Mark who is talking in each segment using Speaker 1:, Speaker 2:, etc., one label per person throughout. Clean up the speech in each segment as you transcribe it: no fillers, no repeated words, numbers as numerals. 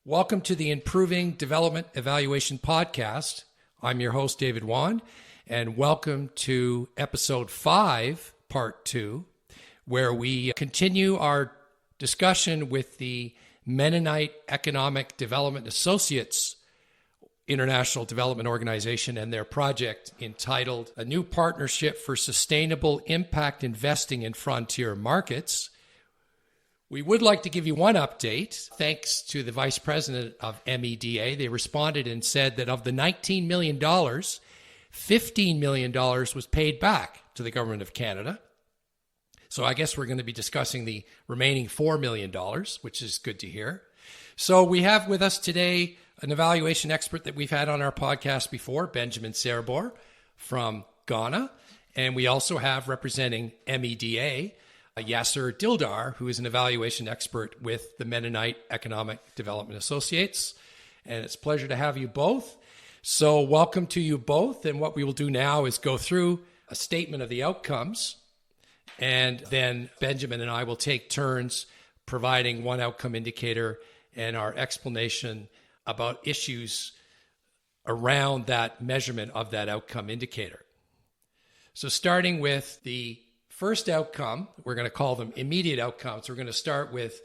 Speaker 1: Welcome to the Improving Development Evaluation Podcast. I'm your host, David Wan, and welcome to episode 5, part 2, where we continue our discussion with the Mennonite Economic Development Associates International Development Organization and their project entitled A New Partnership for Sustainable Impact Investing in Frontier Markets. We would like to give you one update. Thanks to the Vice President of MEDA, they responded and said that of the $19 million, $15 million was paid back to the Government of Canada. So I guess we're going to be discussing the remaining $4 million, which is good to hear. So we have with us today an evaluation expert that we've had on our podcast before, Benjamin Serbor from Ghana. And we also have representing MEDA, Yasser Dildar, who is an evaluation expert with the Mennonite Economic Development Associates. And it's a pleasure to have you both. So welcome to you both. And what we will do now is go through a statement of the outcomes. And then Benjamin and I will take turns providing one outcome indicator and our explanation about issues around that measurement of that outcome indicator. So starting with the first outcome, we're going to call them immediate outcomes. We're going to start with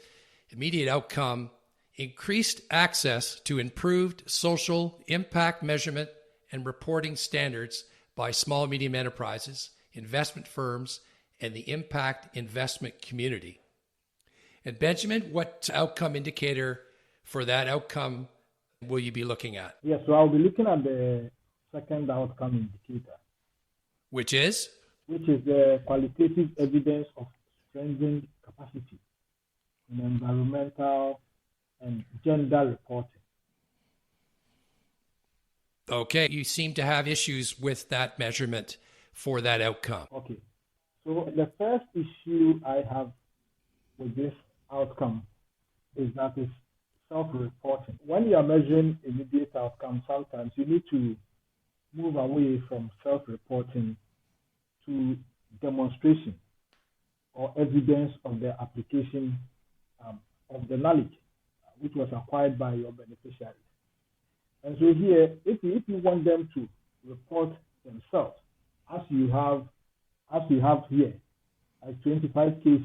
Speaker 1: immediate outcome, increased access to improved social impact measurement and reporting standards by small and medium enterprises, investment firms, and the impact investment community. And Benjamin, what outcome indicator for that outcome will you be looking at?
Speaker 2: Yes, so I'll be looking at the second outcome indicator.
Speaker 1: Which is?
Speaker 2: Which is the qualitative evidence of strengthened capacity in environmental and gender reporting.
Speaker 1: Okay, you seem to have issues with that measurement for that outcome.
Speaker 2: Okay, so the first issue I have with this outcome is that it's self-reporting. When you are measuring immediate outcome, sometimes you need to move away from self-reporting to demonstration or evidence of the application of the knowledge which was acquired by your beneficiaries. And so here, if you want them to report themselves, as you have here, like 25 case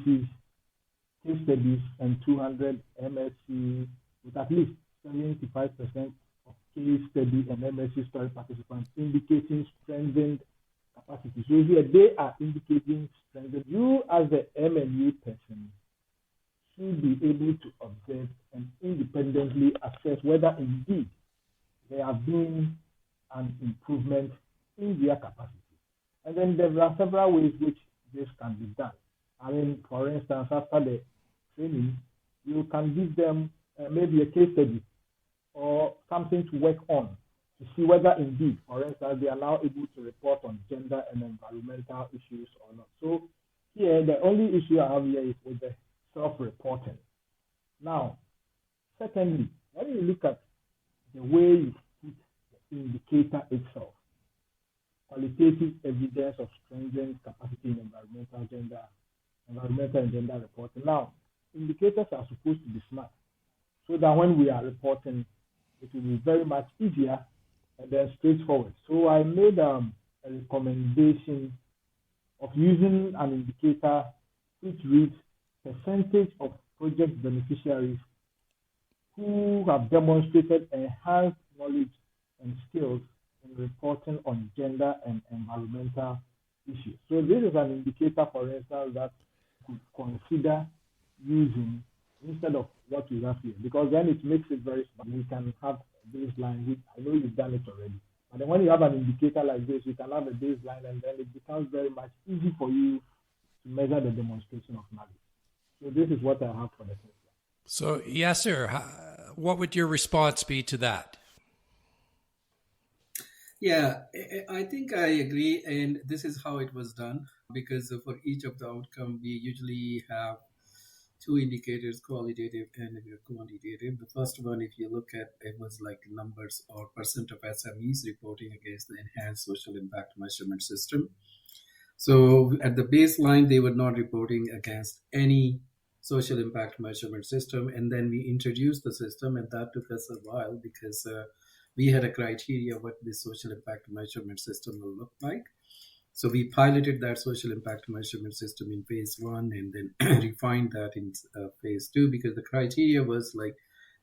Speaker 2: studies and 200 MSc with at least 75% of case study and MSc story participants indicating strengthened capacity. So here they are indicating strengthened. You as the M&U person should be able to observe and independently assess whether indeed there have been an improvement in their capacity. And then there are several ways which this can be done. I mean, for instance, after the training, you can give them maybe a case study or something to work on to see whether indeed, for instance, they are now able to report on gender and environmental issues or not. So here, the only issue I have here is with the self-reporting. Now, secondly, when you look at the way you put the indicator itself, qualitative evidence of strengthened capacity in environmental and gender reporting. Now, indicators are supposed to be smart so that when we are reporting, it will be very much easier and then straightforward. So I made a recommendation of using an indicator which reads percentage of project beneficiaries who have demonstrated enhanced knowledge and skills in reporting on gender and environmental issues. So this is an indicator, for instance, that could consider using instead of what we have here, because then it makes it very smart. We can have a baseline, which I know you've done it already. But then when you have an indicator like this, you can have a baseline and then it becomes very much easy for you to measure the demonstration of knowledge. So this is what I have for the first one.
Speaker 1: So, yes, sir. What would your response be to that?
Speaker 3: Yeah, I think I agree. And this is how it was done, because for each of the outcome, we usually have two indicators, qualitative and quantitative. The first one, if you look at, it was like numbers or percent of SMEs reporting against the enhanced social impact measurement system. So at the baseline, they were not reporting against any social impact measurement system. And then we introduced the system, and that took us a while because we had a criteria what this social impact measurement system will look like. So we piloted that social impact measurement system in phase 1 and then refined that in phase 2, because the criteria was like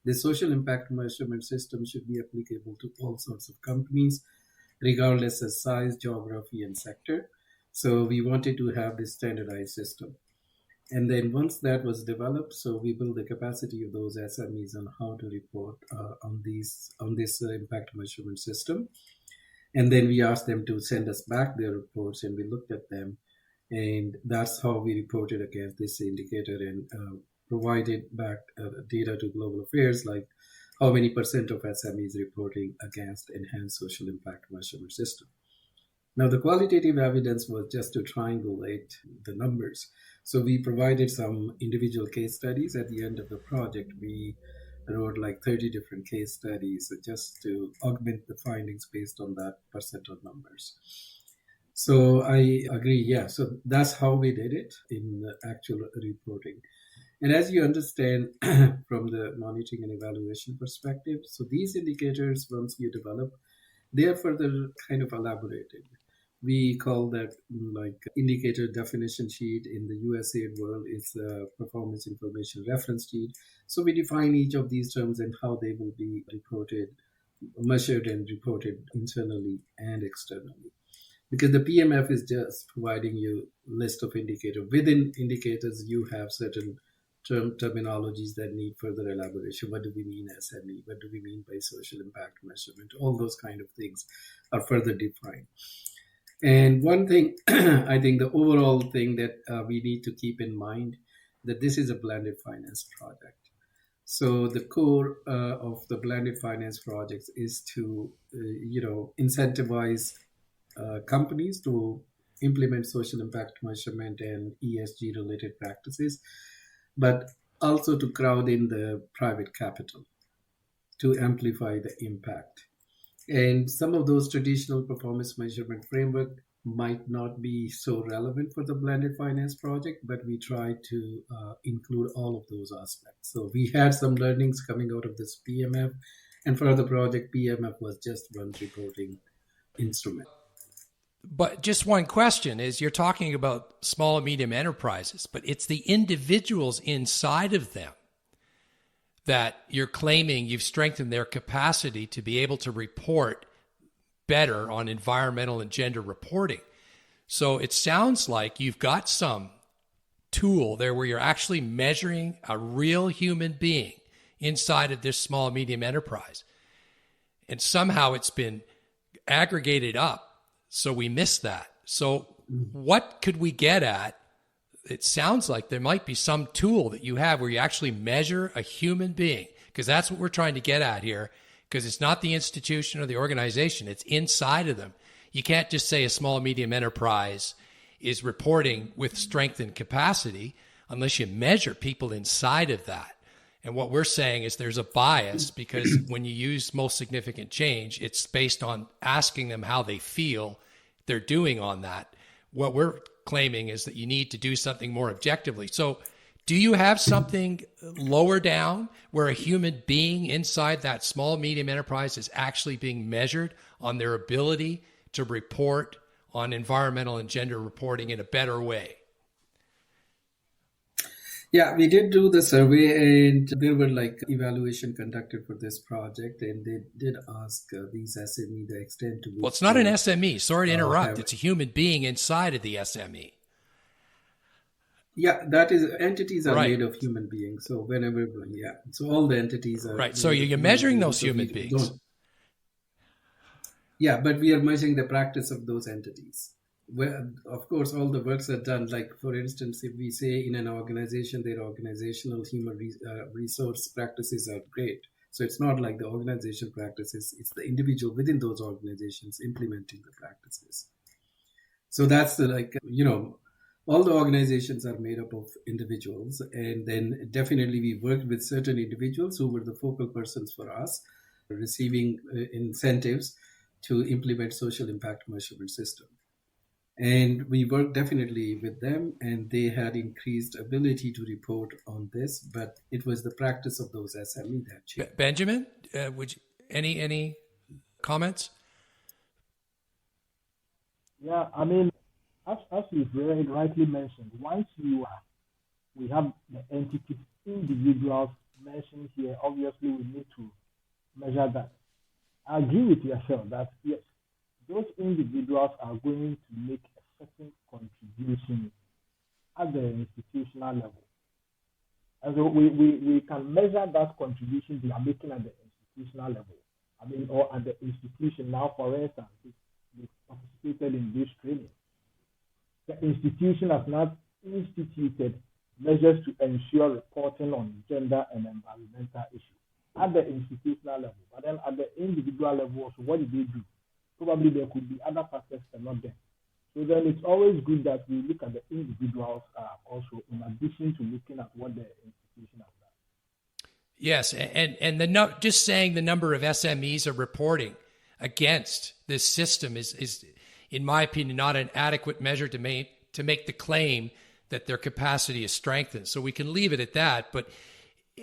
Speaker 3: the social impact measurement system should be applicable to all sorts of companies, regardless of size, geography, and sector. So we wanted to have this standardized system. And then once that was developed, so we built the capacity of those SMEs on how to report on this impact measurement system. And then we asked them to send us back their reports, and we looked at them. And that's how we reported against this indicator and provided back data to Global Affairs, like how many percent of SMEs reporting against enhanced social impact measurement system. Now, the qualitative evidence was just to triangulate the numbers. So we provided some individual case studies at the end of the project. We wrote like 30 different case studies just to augment the findings based on that percentile numbers. So I agree, yeah. So that's how we did it in the actual reporting. And as you understand from the monitoring and evaluation perspective, so these indicators, once you develop, they are further kind of elaborated. We call that like indicator definition sheet. In the USAID world, it's a performance information reference sheet. So we define each of these terms and how they will be reported, measured and reported internally and externally. Because the PMF is just providing you a list of indicators. Within indicators, you have certain terminologies that need further elaboration. What do we mean SME? What do we mean by social impact measurement? All those kind of things are further defined. And one thing, I think the overall thing that we need to keep in mind, that this is a blended finance project. So the core of the blended finance projects is to, incentivize companies to implement social impact measurement and ESG related practices, but also to crowd in the private capital to amplify the impact. And some of those traditional performance measurement framework might not be so relevant for the blended finance project, but we try to include all of those aspects. So we had some learnings coming out of this PMF, and for the project, PMF was just one reporting instrument.
Speaker 1: But just one question is, you're talking about small and medium enterprises, but it's the individuals inside of them that you're claiming you've strengthened their capacity to be able to report better on environmental and gender reporting. So it sounds like you've got some tool there where you're actually measuring a real human being inside of this small, medium enterprise. And somehow it's been aggregated up, so we missed that. So what could we get at? It sounds like there might be some tool that you have where you actually measure a human being, because that's what we're trying to get at here, because it's not the institution or the organization, it's inside of them. You can't just say a small, medium enterprise is reporting with strength and capacity unless you measure people inside of that. And what we're saying is there's a bias, because when you use most significant change, it's based on asking them how they feel they're doing on that. What we're claiming is that you need to do something more objectively. So do you have something lower down where a human being inside that small, medium enterprise is actually being measured on their ability to report on environmental and gender reporting in a better way?
Speaker 3: Yeah, we did do the survey, and there were like evaluation conducted for this project, and they did ask these SME the extent to which.
Speaker 1: Well, it's not an SME. Sorry to interrupt. It's a human being inside of the SME.
Speaker 3: Yeah, that is, entities are
Speaker 1: right.
Speaker 3: made of human beings. So whenever, yeah, so all the entities are.
Speaker 1: Right. So you're measuring those human beings.
Speaker 3: Yeah, but we are measuring the practice of those entities. Well, of course, all the works are done. Like, for instance, if we say in an organization, their organizational human resource practices are great. So it's not like the organization practices, it's the individual within those organizations implementing the practices. So that's all the organizations are made up of individuals. And then definitely we worked with certain individuals who were the focal persons for us, receiving incentives to implement social impact measurement system. And we worked definitely with them, and they had increased ability to report on this, but it was the practice of those SME that changed.
Speaker 1: Benjamin, any comments?
Speaker 2: Yeah, I mean, as you've rightly mentioned, once we have the entities, individuals mentioned here, obviously we need to measure that. I agree with yourself that yes, those individuals are going to make a certain contribution at the institutional level. And so we can measure that contribution they are making at the institutional level. I mean, or at the institution now, for instance, they participated in this training. The institution has not instituted measures to ensure reporting on gender and environmental issues at the institutional level. But then at the individual level, also, what did they do? Probably there could be other factors that are not there. So then it's always good that we look at the individuals also, in addition to looking at what the institution has done.
Speaker 1: Yes, and just saying the number of SMEs are reporting against this system is, in my opinion, not an adequate measure to make the claim that their capacity is strengthened. So we can leave it at that. But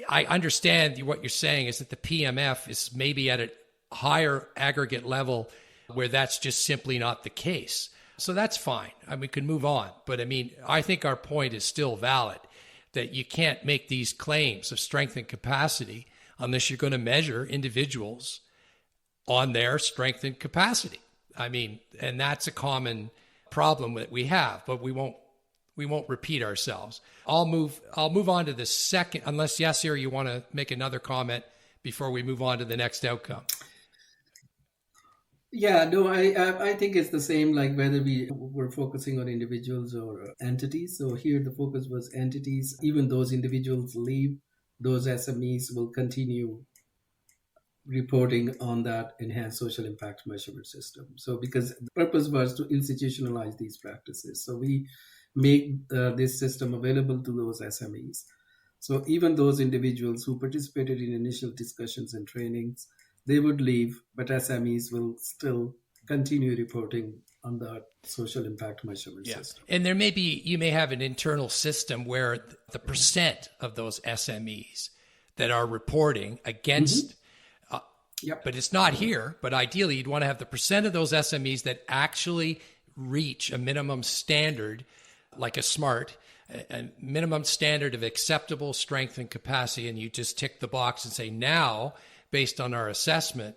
Speaker 1: I understand what you're saying is that the PMF is maybe at a higher aggregate level where that's just simply not the case. So that's fine. I mean, we can move on. But I mean, I think our point is still valid, that you can't make these claims of strength and capacity unless you're going to measure individuals on their strength and capacity. I mean, and that's a common problem that we have, but we won't repeat ourselves. I'll move on to the second, unless Yasir, you want to make another comment before we move on to the next outcome.
Speaker 3: Yeah, no, I think it's the same, like whether we were focusing on individuals or entities. So here the focus was entities. Even those individuals leave, those SMEs will continue reporting on that enhanced social impact measurement system. So because the purpose was to institutionalize these practices. So we make this system available to those SMEs. So even those individuals who participated in initial discussions and trainings, they would leave, but SMEs will still continue reporting on the social impact measurement system.
Speaker 1: And you may have an internal system where the percent of those SMEs that are reporting against, but it's not here, but ideally you'd want to have the percent of those SMEs that actually reach a minimum standard, like a SMART, a minimum standard of acceptable strength and capacity, and you just tick the box and say, now, based on our assessment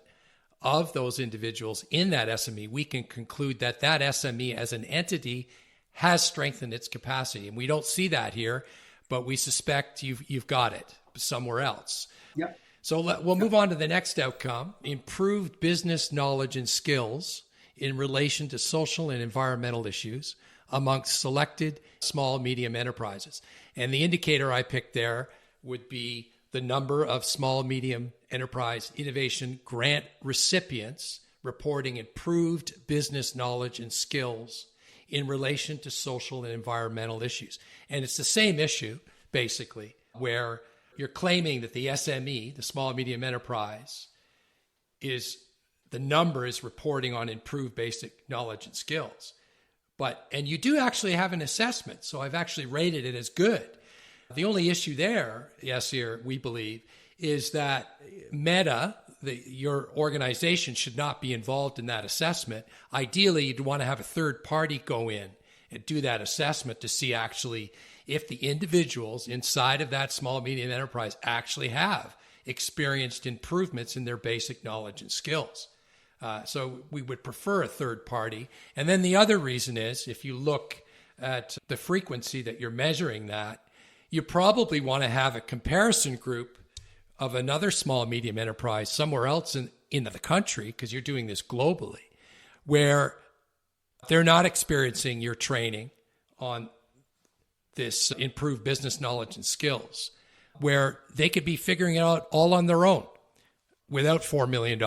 Speaker 1: of those individuals in that SME, we can conclude that that SME as an entity has strengthened its capacity. And we don't see that here, but we suspect you've got it somewhere else.
Speaker 3: Yeah.
Speaker 1: So we'll move on to the next outcome: improved business knowledge and skills in relation to social and environmental issues amongst selected small, medium enterprises. And the indicator I picked there would be the number of small, medium enterprise innovation grant recipients reporting improved business knowledge and skills in relation to social and environmental issues. And it's the same issue, basically, where you're claiming that the SME, the small, medium enterprise, the number is reporting on improved basic knowledge and skills. And you do actually have an assessment, so I've actually rated it as good. The only issue there, Yasir, we believe, is that MEDA, your organization, should not be involved in that assessment. Ideally, you'd want to have a third party go in and do that assessment to see actually if the individuals inside of that small, medium enterprise actually have experienced improvements in their basic knowledge and skills. So we would prefer a third party. And then the other reason is, if you look at the frequency that you're measuring that, you probably want to have a comparison group of another small, medium enterprise somewhere else in the country, because you're doing this globally, where they're not experiencing your training on this improved business knowledge and skills, where they could be figuring it out all on their own without $4 million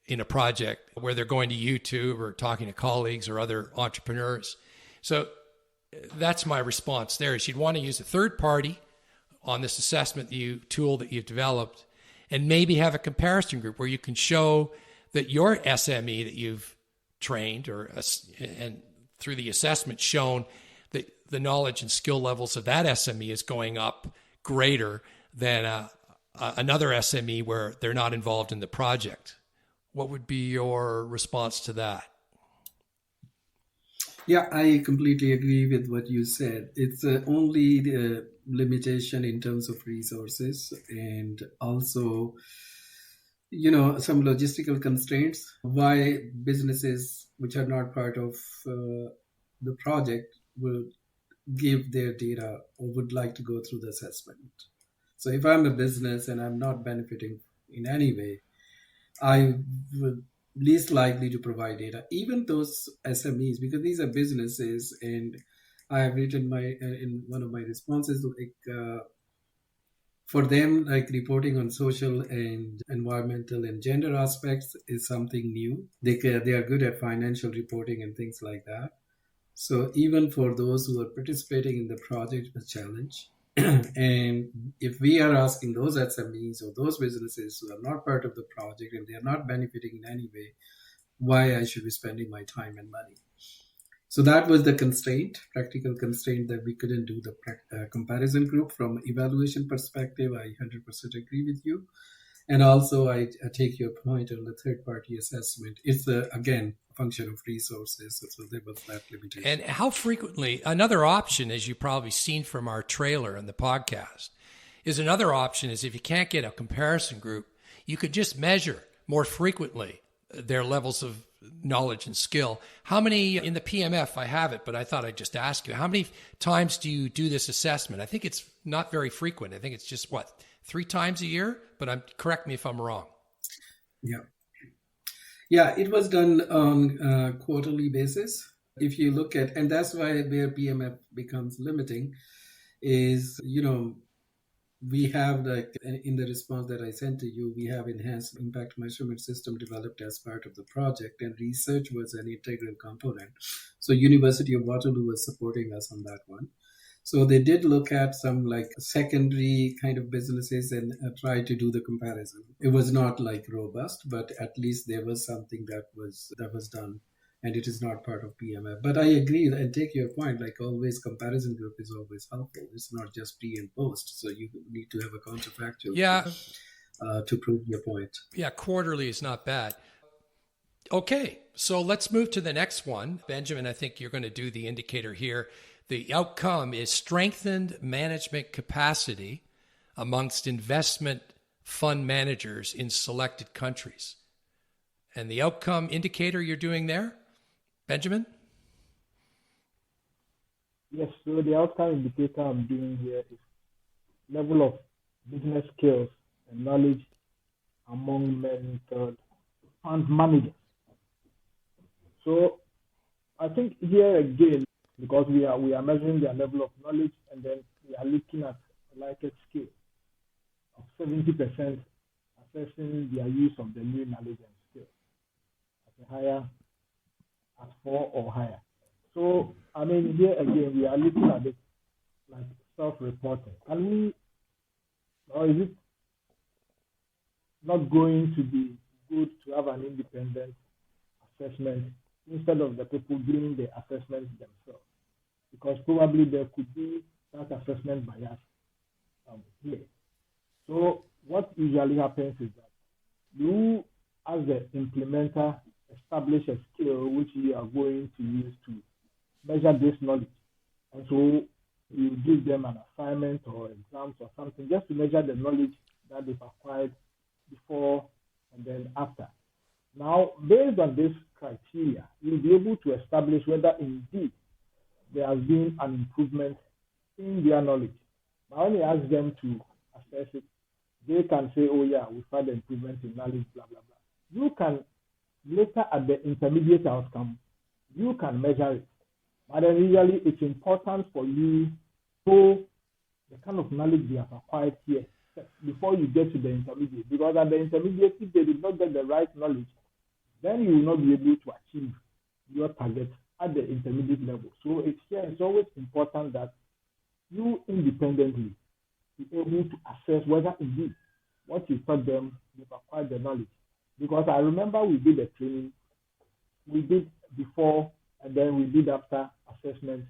Speaker 1: in a project, where they're going to YouTube or talking to colleagues or other entrepreneurs. So that's my response there, is you'd want to use a third party on this assessment tool that you've developed, and maybe have a comparison group where you can show that your SME that you've trained and through the assessment shown that the knowledge and skill levels of that SME is going up greater than another SME where they're not involved in the project. What would be your response to that?
Speaker 3: Yeah, I completely agree with what you said. It's only the limitation in terms of resources and also, some logistical constraints why businesses which are not part of the project will give their data or would like to go through the assessment. So if I'm a business and I'm not benefiting in any way, I would least likely to provide data. Even those SMEs, because these are businesses, and I have written in one of my responses, for them, like reporting on social and environmental and gender aspects is something new. They are good at financial reporting and things like that. So even for those who are participating in the project, it's a challenge. And if we are asking those SMEs or those businesses who are not part of the project and they are not benefiting in any way, why I should be spending my time and money? So that was the practical constraint, that we couldn't do the comparison group from evaluation perspective. I 100% agree with you. And also, I take your point on the third-party assessment. It's, again, a function of resources. So there was that limitation.
Speaker 1: And how frequently, another option, as you've probably seen from our trailer and the podcast, is if you can't get a comparison group, you could just measure more frequently their levels of knowledge and skill. How many, in the PMF, I have it, but I thought I'd just ask you, how many times do you do this assessment? I think it's not very frequent. I think it's just, 3 times a year? But correct me if I'm wrong.
Speaker 3: Yeah, it was done on a quarterly basis. If you look at, and that's why where PMF becomes limiting is, we have, like in the response that I sent to you, we have enhanced impact measurement system developed as part of the project, and research was an integral component. So University of Waterloo was supporting us on that one. So they did look at some like secondary kind of businesses and try to do the comparison. It was not like robust, but at least there was something that was done, and it is not part of PMF. But I agree and take your point, like always comparison group is always helpful. It's not just pre and post. So you need to have a counterfactual to prove your point.
Speaker 1: Yeah, quarterly is not bad. Okay, so let's move to the next one. Benjamin, I think you're going to do the indicator here. The outcome is strengthened management capacity amongst investment fund managers in selected countries. And the outcome indicator you're doing there, Benjamin?
Speaker 2: Yes, so the outcome indicator I'm doing here is level of business skills and knowledge among mentored fund managers. So I think here again, because we are measuring their level of knowledge, and then we are looking at a likely scale of 70% assessing their use of the new knowledge and skills at 4 or higher. So I mean, here again we are looking at it like self-reporting. Or is it not going to be good to have an independent assessment instead of the people doing the assessments themselves? Because probably there could be that assessment bias here. So what usually happens is that you, as the implementer, establish a skill which you are going to use to measure this knowledge. And so you give them an assignment or exams or something just to measure the knowledge that they've acquired before and then after. Now, based on this criteria, you'll be able to establish whether indeed there has been an improvement in their knowledge. Now, when you ask them to assess it, they can say, oh yeah, we've had improvement in knowledge, blah, blah, blah. You can, later at the intermediate outcome, you can measure it. But then usually it's important for you to know the kind of knowledge they have acquired here before you get to the intermediate. Because at the intermediate, if they did not get the right knowledge, then you will not be able to achieve your target at the intermediate level. So it's always important that you independently be able to assess whether indeed what you taught them, they've acquired the knowledge. Because I remember we did a training we did before and then we did after assessment.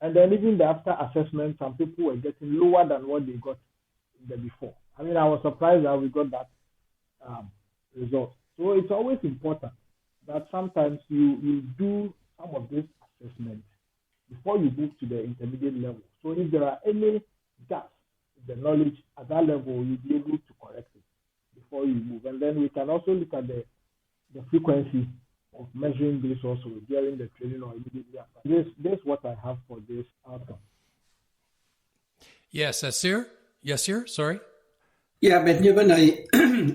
Speaker 2: And then even the after assessment, some people were getting lower than what they got the before. I mean, I was surprised that we got that result. So it's always important that sometimes you do some of this assessment before you move to the intermediate level. So if there are any gaps in the knowledge at that level, you'll be able to correct it before you move. And then we can also look at the frequency of measuring this also during the training or immediately after. This is what I have for this outcome.
Speaker 1: Yes, Asir? Yes, sir. Sorry.
Speaker 3: Yeah, Benjamin, I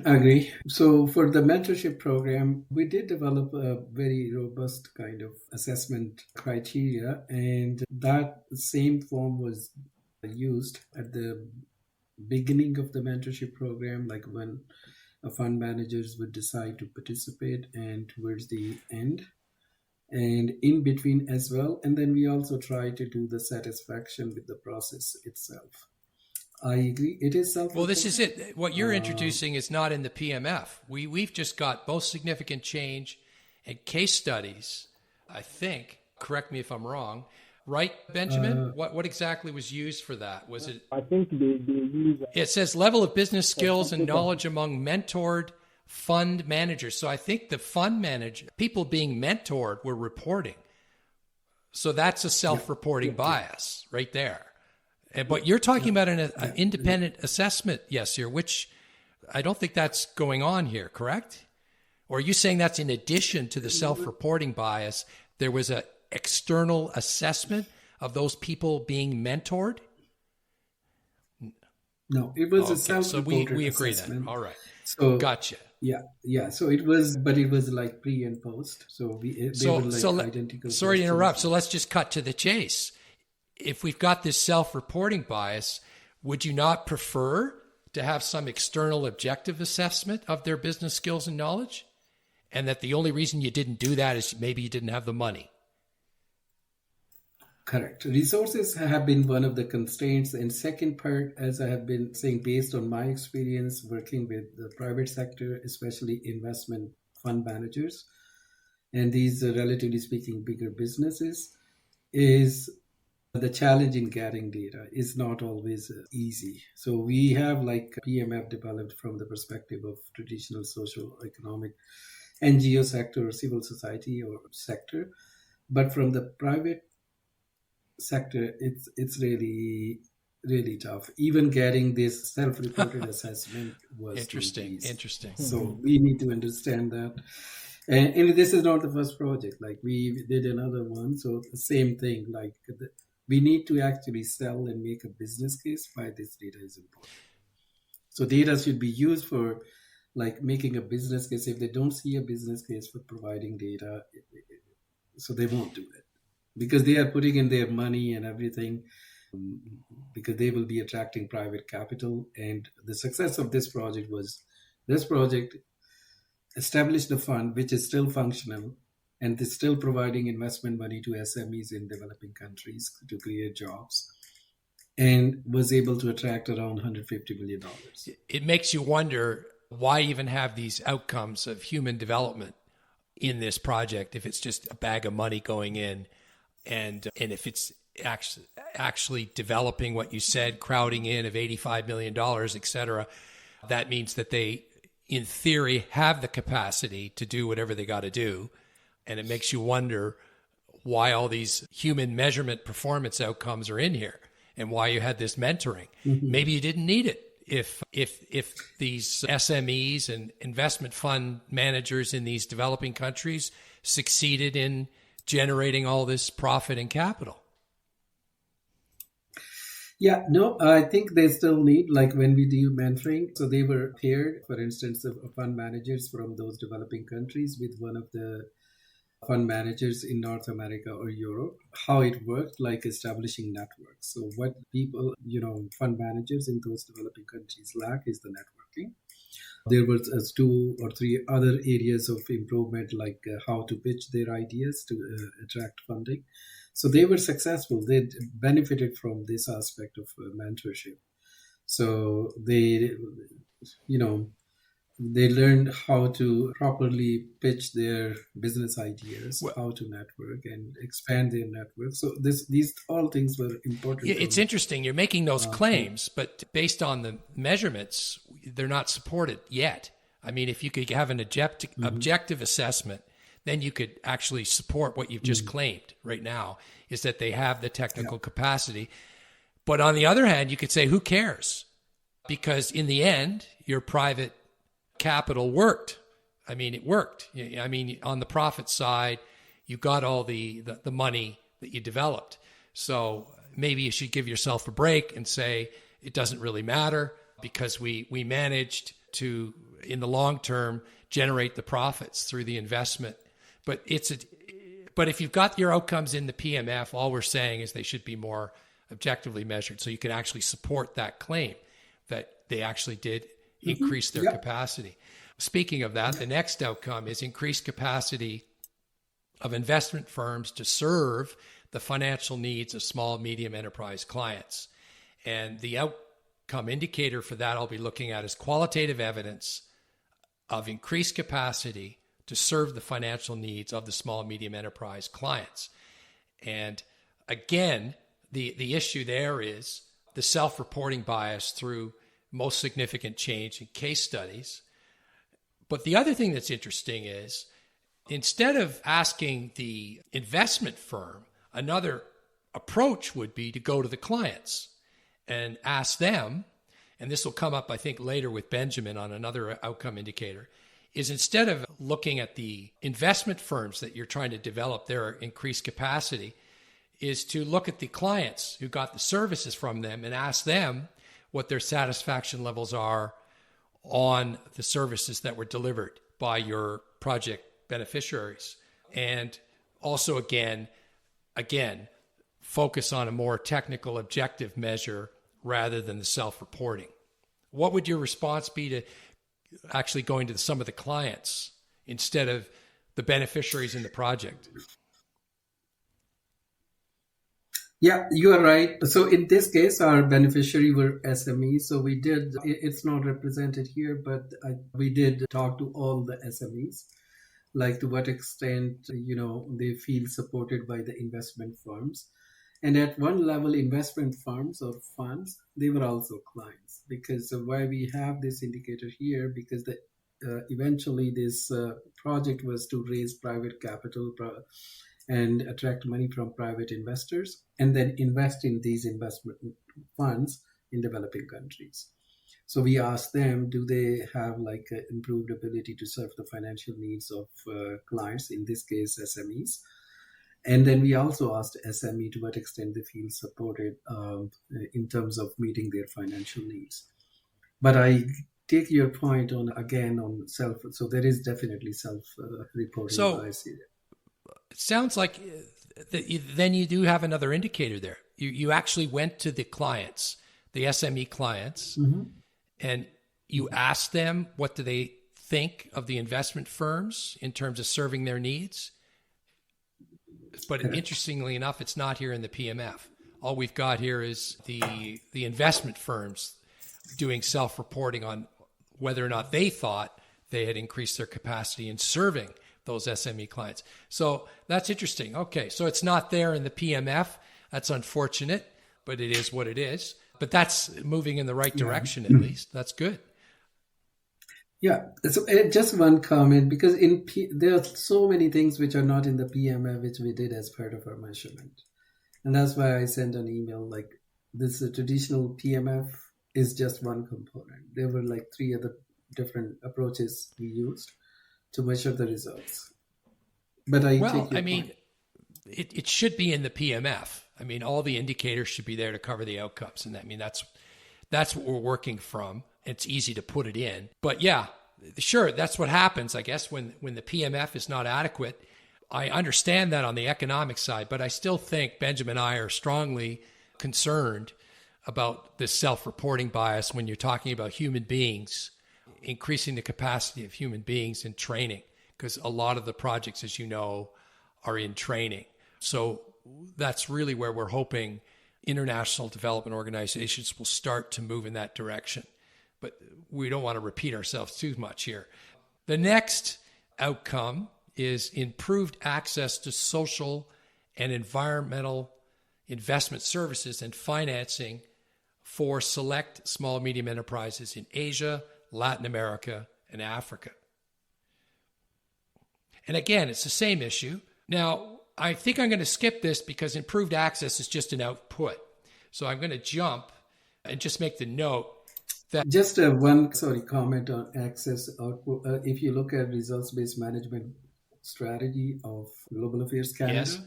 Speaker 3: agree. So for the mentorship program, we did develop a very robust kind of assessment criteria, and that same form was used at the beginning of the mentorship program, like when fund managers would decide to participate, and towards the end and in between as well. And then we also try to do the satisfaction with the process itself. I agree. It is self.
Speaker 1: Well, this is it. What you're introducing is not in the PMF. We've just got both significant change and case studies, I think. Correct me if I'm wrong. Right, Benjamin? What exactly was used for that? Was it?
Speaker 2: I think they use.
Speaker 1: It says level of business skills and knowledge among mentored fund managers. So I think the fund manager, people being mentored, were reporting. So that's a self-reporting bias right there. But you're talking about an independent assessment, yes, sir, which I don't think that's going on here, correct? Or are you saying that's in addition to the self-reporting bias, there was an external assessment of those people being mentored?
Speaker 3: No, it was a self-reported
Speaker 1: So we agree
Speaker 3: assessment.
Speaker 1: then. All right.
Speaker 3: So
Speaker 1: gotcha.
Speaker 3: Yeah. So it was, but it was like pre and post. So they were like identical.
Speaker 1: Sorry to interrupt. So let's just cut to the chase. If we've got this self-reporting bias, would you not prefer to have some external objective assessment of their business skills and knowledge? And that the only reason you didn't do that is maybe you didn't have the money?
Speaker 3: Correct. Resources have been one of the constraints. And second part, as I have been saying, based on my experience working with the private sector, especially investment fund managers, and these are relatively speaking bigger businesses, is the challenge in getting data is not always easy. So we have like PMF developed from the perspective of traditional social economic NGO sector or civil society or sector. But from the private sector, it's really, really tough. Even getting this self-reported assessment was
Speaker 1: interesting.
Speaker 3: So we need to understand that. And this is not the first project. Like we did another one. So the same thing, like we need to actually sell and make a business case why this data is important. So data should be used for like making a business case. If they don't see a business case for providing data, so they won't do it because they are putting in their money and everything because they will be attracting private capital. And the success of this project was this project established a fund which is still functional and is still providing investment money to SMEs in developing countries to create jobs, and was able to attract around $150 million.
Speaker 1: It makes you wonder why even have these outcomes of human development in this project if it's just a bag of money going in, and if it's actually developing what you said, crowding in of $85 million, et cetera. That means that they, in theory, have the capacity to do whatever they got to do. And it makes you wonder why all these human measurement performance outcomes are in here and why you had this mentoring. Mm-hmm. Maybe you didn't need it if these SMEs and investment fund managers in these developing countries succeeded in generating all this profit and capital.
Speaker 3: Yeah, no, I think they still need, like when we do mentoring, so they were paired, for instance, of fund managers from those developing countries with one of the fund managers in North America or Europe, how it worked, like establishing networks. So what people, fund managers in those developing countries lack is the networking. There was 2 or 3 other areas of improvement, like how to pitch their ideas to attract funding. So they were successful. They benefited from this aspect of mentorship. So they, They learned how to properly pitch their business ideas,
Speaker 1: Well,
Speaker 3: how to network and expand their network. So these all things were important.
Speaker 1: it's interesting. You're making those
Speaker 3: For
Speaker 1: claims, but based on the measurements, they're not supported yet. I mean, if you could have an objective assessment, then you could actually support what you've just claimed right now, is that they have the technical capacity. But on the other hand, you could say, who cares? Because in the end, your private capital worked. I mean, it worked. I mean, on the profit side, you got all the money that you developed. So maybe you should give yourself a break and say, it doesn't really matter because we managed to, in the long term, generate the profits through the investment. But if you've got your outcomes in the PMF, all we're saying is they should be more objectively measured. So you can actually support that claim that they actually did increase their capacity. Speaking of that, the next outcome is increased capacity of investment firms to serve the financial needs of small, medium enterprise clients. And the outcome indicator for that I'll be looking at is qualitative evidence of increased capacity to serve the financial needs of the small, medium enterprise clients. And again, the issue there is the self-reporting bias through most significant change in case studies. But the other thing that's interesting is instead of asking the investment firm, another approach would be to go to the clients and ask them, and this will come up, I think, later with Benjamin on another outcome indicator, is instead of looking at the investment firms that you're trying to develop their increased capacity, is to look at the clients who got the services from them and ask them what their satisfaction levels are on the services that were delivered by your project beneficiaries. And also, again, focus on a more technical objective measure rather than the self-reporting. What would your response be to actually going to some of the clients instead of the beneficiaries in the project?
Speaker 3: Yeah, you are right. So in this case, our beneficiary were SMEs. So it's not represented here, but we did talk to all the SMEs, like to what extent, they feel supported by the investment firms. And at one level, investment firms or funds, they were also clients, because why we have this indicator here, because eventually this project was to raise private capital and attract money from private investors and then invest in these investment funds in developing countries. So we asked them, do they have like an improved ability to serve the financial needs of clients, in this case, SMEs? And then we also asked SME to what extent they feel supported in terms of meeting their financial needs. But I take your point on self. So there is definitely self-reporting.
Speaker 1: So
Speaker 3: I see that.
Speaker 1: It sounds like then you do have another indicator there. You actually went to the clients, the SME clients, and you asked them what do they think of the investment firms in terms of serving their needs. But interestingly enough, it's not here in the PMF. All we've got here is the investment firms doing self-reporting on whether or not they thought they had increased their capacity in serving those SME clients. So that's interesting. Okay, so it's not there in the PMF. That's unfortunate, but it is what it is. But that's moving in the right direction, at least. That's good.
Speaker 3: Yeah, so just one comment, because there are so many things which are not in the PMF, which we did as part of our measurement. And that's why I sent an email like this. Traditional PMF is just one component. There were like 3 other different approaches we used to measure the results. But
Speaker 1: it should be in the PMF. I mean, all the indicators should be there to cover the outcomes. And I mean, that's what we're working from. It's easy to put it in. But yeah, sure, that's what happens, I guess, when the PMF is not adequate. I understand that on the economic side, but I still think Benjamin and I are strongly concerned about this self-reporting bias when you're talking about human beings, increasing the capacity of human beings in training, because a lot of the projects, as you know, are in training. So that's really where we're hoping international development organizations will start to move in that direction, but we don't want to repeat ourselves too much here. The next outcome is improved access to social and environmental investment services and financing for select small and medium enterprises in Asia, Latin America, and Africa. And again, it's the same issue. Now, I think I'm going to skip this because improved access is just an output. So I'm going to jump and just make the note that...
Speaker 3: Just one comment on access output. If you look at results-based management strategy of Global Affairs Canada,
Speaker 1: yes,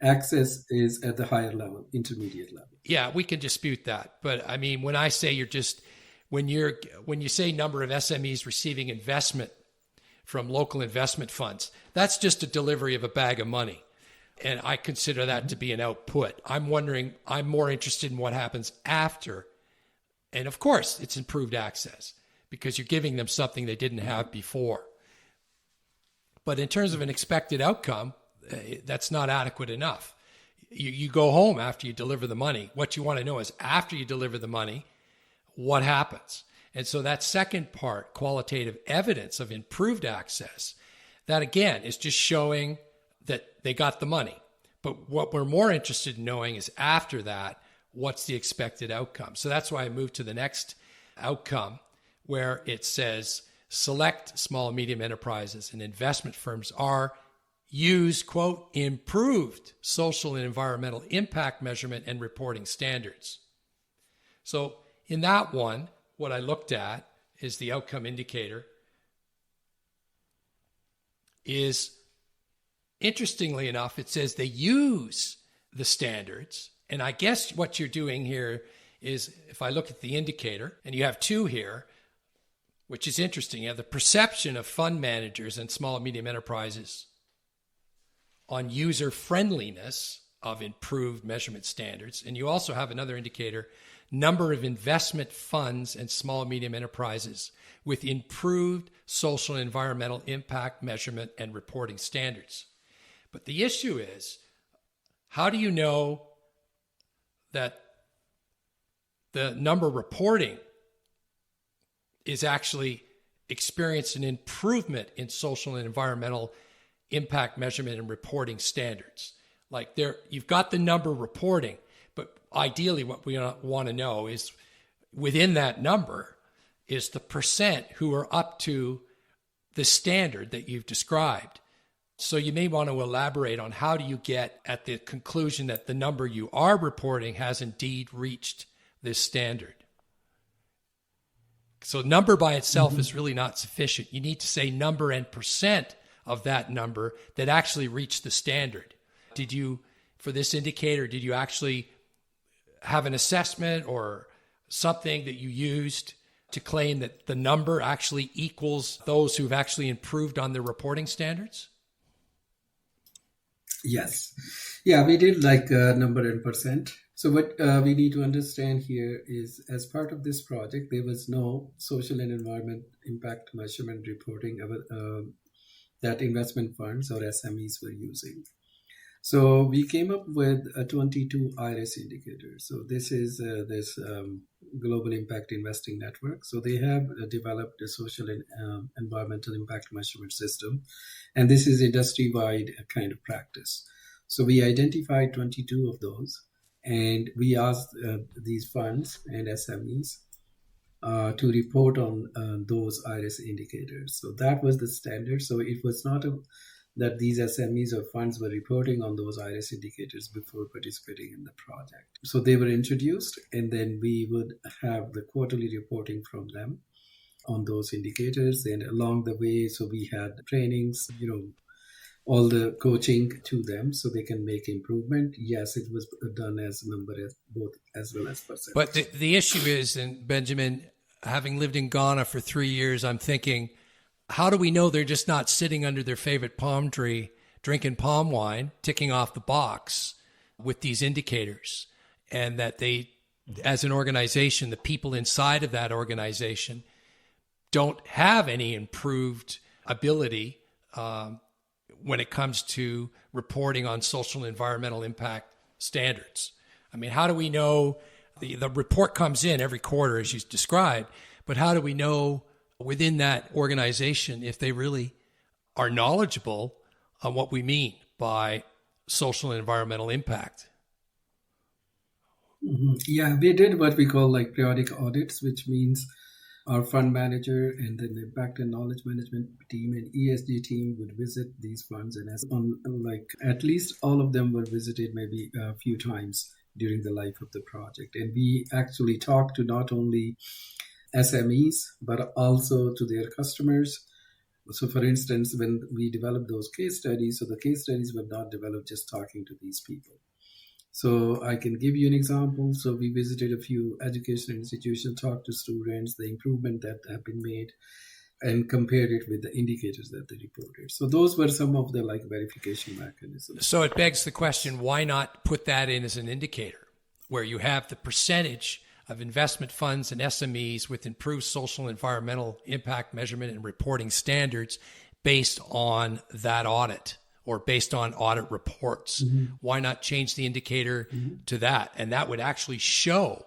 Speaker 3: access is at the higher level, intermediate level.
Speaker 1: Yeah, we can dispute that. But I mean, when I say when you say number of SMEs receiving investment from local investment funds, that's just a delivery of a bag of money. And I consider that to be an output. I'm more interested in what happens after. And of course, it's improved access because you're giving them something they didn't have before. But in terms of an expected outcome, that's not adequate enough. You go home after you deliver the money. What you want to know is after you deliver the money, what happens? And so that second part, qualitative evidence of improved access, that again is just showing that they got the money. But what we're more interested in knowing is after that, what's the expected outcome? So that's why I moved to the next outcome where it says select small and medium enterprises and investment firms are use, quote, improved social and environmental impact measurement and reporting standards. So in that one, what I looked at is the outcome indicator is, interestingly enough, it says they use the standards. And I guess what you're doing here is, if I look at the indicator, and you have two here, which is interesting. You have the perception of fund managers and small and medium enterprises on user friendliness of improved measurement standards. And you also have another indicator, number of investment funds and small and medium enterprises with improved social and environmental impact measurement and reporting standards. But the issue is, how do you know that the number reporting is actually experienced an improvement in social and environmental impact measurement and reporting standards? Like you've got the number reporting, but ideally what we want to know is within that number is the percent who are up to the standard that you've described. So you may want to elaborate on how do you get at the conclusion that the number you are reporting has indeed reached this standard. So number by itself is really not sufficient. You need to say number and percent of that number that actually reached the standard. For this indicator, did you actually have an assessment or something that you used to claim that the number actually equals those who've actually improved on their reporting standards?
Speaker 3: Yes. Yeah, we did like number and percent. So what we need to understand here is, as part of this project, there was no social and environment impact measurement reporting that investment funds or SMEs were using. So we came up with 22 IRIS indicators. So this is this Global Impact Investing Network. So they have developed a social and environmental impact measurement system. And this is industry-wide kind of practice. So we identified 22 of those. And we asked these funds and SMEs to report on those IRIS indicators. So that was the standard. So it was not that these SMEs or funds were reporting on those IRIS indicators before participating in the project. So they were introduced, and then we would have the quarterly reporting from them on those indicators. And along the way, so we had trainings, all the coaching to them so they can make improvement. Yes, it was done as number both as well as percent.
Speaker 1: But the issue is, and Benjamin, having lived in Ghana for 3 years, I'm thinking, how do we know they're just not sitting under their favorite palm tree, drinking palm wine, ticking off the box with these indicators, and that they, as an organization, the people inside of that organization don't have any improved ability when it comes to reporting on social and environmental impact standards? I mean, how do we know? The report comes in every quarter, as you described, But how do we know within that organization if they really are knowledgeable on what we mean by social and environmental impact?
Speaker 3: Yeah, we did what we call like periodic audits, which means our fund manager and then the impact and knowledge management team and ESG team would visit these funds, and like at least all of them were visited maybe a few times during the life of the project. And we actually talked to not only SMEs but also to their customers. So for instance, when we developed those case studies, so the case studies were not developed just talking to these people. So I can give you an example. So we visited a few educational institutions, talked to students, the improvement that have been made, and compared it with the indicators that they reported. So those were some of the like verification mechanisms.
Speaker 1: So it begs the question, why not put that in as an indicator where you have the percentage of investment funds and SMEs with improved social and environmental impact measurement and reporting standards based on that audit? Or based on audit reports. Why not change the indicator to that? And that would actually show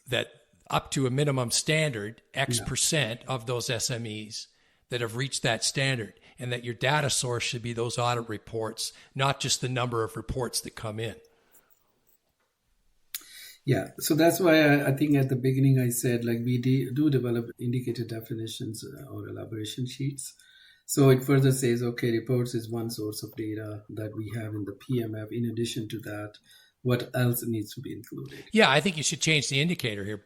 Speaker 1: that up to a minimum standard, X percent of those SMEs that have reached that standard, and that your data source should be those audit reports, not just the number of reports that come in.
Speaker 3: Yeah, so that's why I think at the beginning I said like we do develop indicator definitions or elaboration sheets. So it further says, okay, reports is one source of data that we have in the PMF. In addition to that, what else needs to be included?
Speaker 1: Yeah, I think you should change the indicator here.